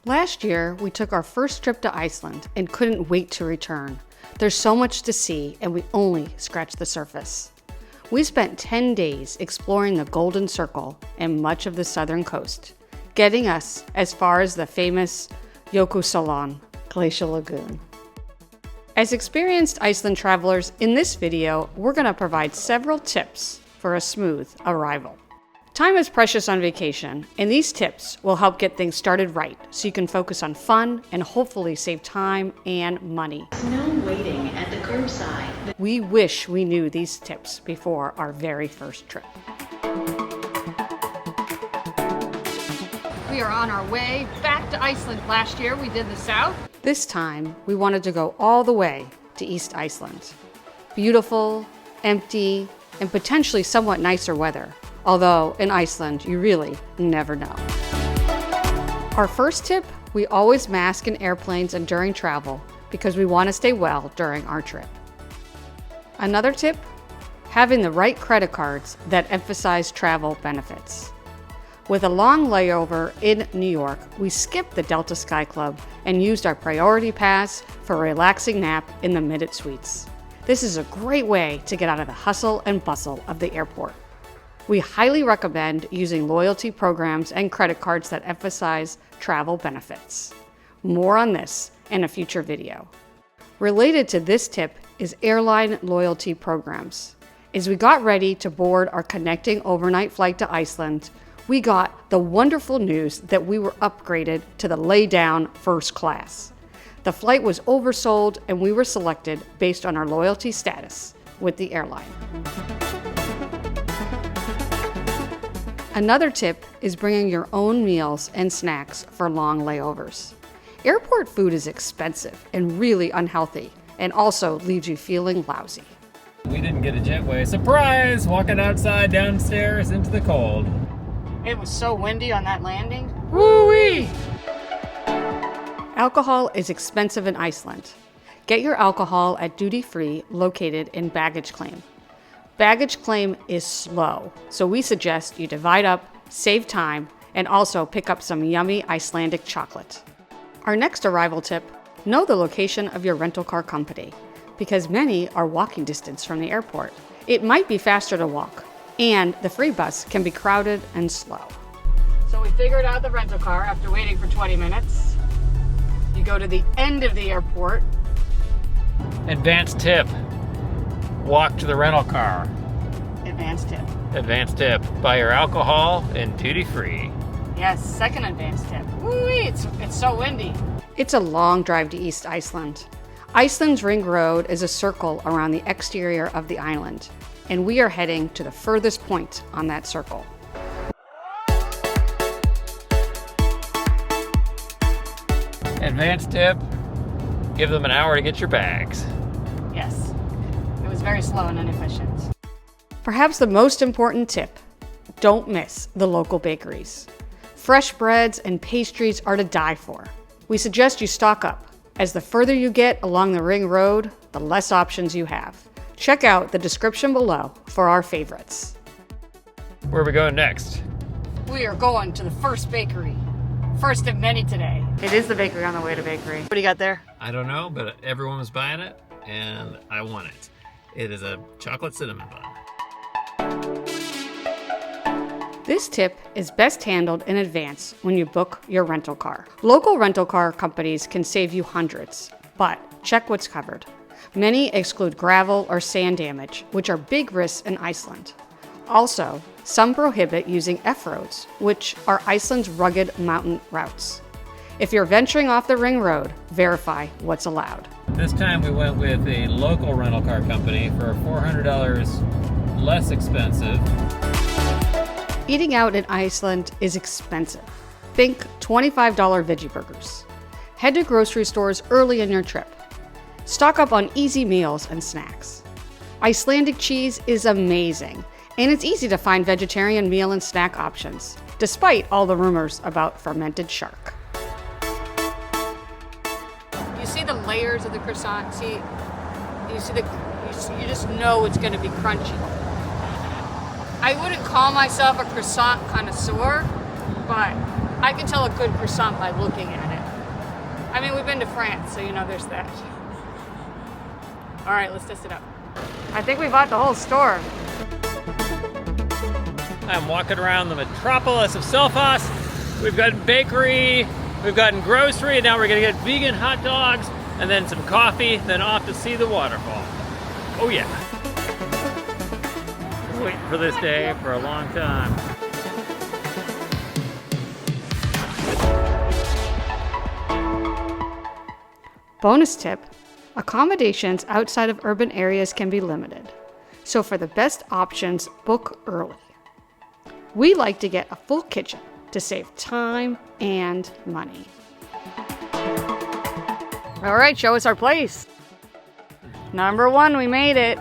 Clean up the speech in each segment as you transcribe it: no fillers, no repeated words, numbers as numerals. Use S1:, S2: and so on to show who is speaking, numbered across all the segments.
S1: Last year, we took our first trip to Iceland and couldn't wait to return. There's so much to see, and we only scratched the surface. We spent 10 days exploring the Golden Circle and much of the southern coast, getting us as far as the famous Jökulsárlón glacial lagoon. As experienced Iceland travelers, in this video, we're going to provide several tips for a smooth arrival. Time is precious on vacation, and these tips will help get things started right so you can focus on fun and hopefully save time and money.
S2: No waiting at the curbside.
S1: We wish we knew these tips before our very first trip. We are on our way back to Iceland. Last year we did the south. This time we wanted to go all the way to East Iceland. Beautiful, empty, and potentially somewhat nicer weather. Although in Iceland, you really never know. Our first tip, we always mask in airplanes and during travel because we want to stay well during our trip. Another tip, having the right credit cards that emphasize travel benefits. With a long layover in New York, we skipped the Delta Sky Club and used our priority pass for a relaxing nap in the Minute Suites. This is a great way to get out of the hustle and bustle of the airport. We highly recommend using loyalty programs and credit cards that emphasize travel benefits. More on this in a future video. Related to this tip is airline loyalty programs. As we got ready to board our connecting overnight flight to Iceland, we got the wonderful news that we were upgraded to the lay-down first class. The flight was oversold and we were selected based on our loyalty status with the airline. Another tip is bringing your own meals and snacks for long layovers. Airport food is expensive and really unhealthy, and also leaves you feeling lousy.
S3: We didn't get a jetway. Surprise! Walking outside downstairs into the cold.
S1: It was so windy on that landing. Woo-wee! Alcohol is expensive in Iceland. Get your alcohol at duty-free located in baggage claim. Baggage claim is slow, so we suggest you divide up, save time, and also pick up some yummy Icelandic chocolate. Our next arrival tip, know the location of your rental car company, because many are walking distance from the airport. It might be faster to walk, and the free bus can be crowded and slow. So we figured out the rental car after waiting for 20 minutes. You go to the end of the airport.
S3: Advanced tip. Walk to the rental car.
S1: Advanced tip.
S3: Advanced tip. Buy your alcohol and duty free.
S1: Yes, second advanced tip. Woo-wee, it's so windy. It's a long drive to East Iceland. Iceland's Ring Road is a circle around the exterior of the island, and we are heading to the furthest point on that circle.
S3: Advanced tip. Give them an hour to get your bags.
S1: Yes. It was very slow and inefficient. Perhaps the most important tip, don't miss the local bakeries. Fresh breads and pastries are to die for. We suggest you stock up, as the further you get along the Ring Road, the less options you have. Check out the description below for our favorites.
S3: Where are we going next?
S1: We are going to the first bakery. First of many today. It is the bakery on the way to bakery. What do you got there?
S3: I don't know, but everyone was buying it, and I want it. It is a chocolate cinnamon bun.
S1: This tip is best handled in advance when you book your rental car. Local rental car companies can save you hundreds, but check what's covered. Many exclude gravel or sand damage, which are big risks in Iceland. Also, some prohibit using F-roads, which are Iceland's rugged mountain routes. If you're venturing off the Ring Road, verify what's allowed.
S3: This time we went with a local rental car company for $400 less expensive.
S1: Eating out in Iceland is expensive. Think $25 veggie burgers. Head to grocery stores early in your trip. Stock up on easy meals and snacks. Icelandic cheese is amazing, and it's easy to find vegetarian meal and snack options, despite all the rumors about fermented shark. You see the layers of the croissant? You just know it's going to be crunchy. I wouldn't call myself a croissant connoisseur, but I can tell a good croissant by looking at it. I mean, we've been to France, so you know there's that. All right, let's test it out. I think we bought the whole store.
S3: I'm walking around the metropolis of Skógafoss. We've gotten bakery, we've gotten grocery, and now we're gonna get vegan hot dogs, and then some coffee, then off to see the waterfall. Oh yeah. Been waiting for this day for a long time.
S1: Bonus tip, accommodations outside of urban areas can be limited. So for the best options, book early. We like to get a full kitchen to save time and money. All right, show us our place. Number 1, we made it.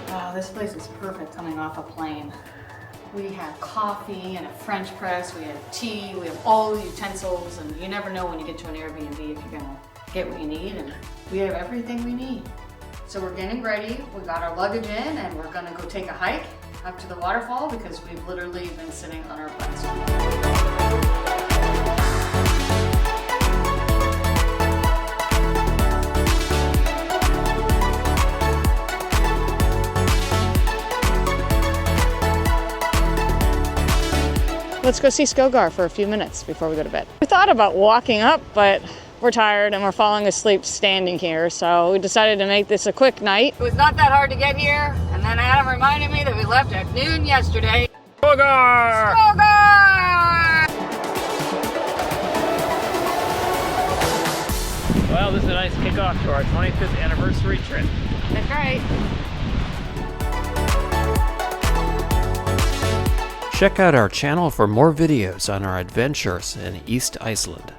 S1: Wow, this place is perfect coming off a plane. We have coffee and a French press, we have tea, we have all the utensils, and you never know when you get to an Airbnb if you're gonna get what you need, and we have everything we need. So we're getting ready, we got our luggage in, and we're gonna go take a hike up to the waterfall because we've literally been sitting on our butts. Let's go see Skógar for a few minutes before we go to bed. We thought about walking up, but we're tired and we're falling asleep standing here, so we decided to make this a quick night. It was not that hard to get here, and then Adam reminded me that we left at noon yesterday.
S3: Skógar!
S1: Skógar!
S3: Well, this is a nice kickoff to our 25th anniversary trip.
S1: That's right.
S4: Check out our channel for more videos on our adventures in East Iceland.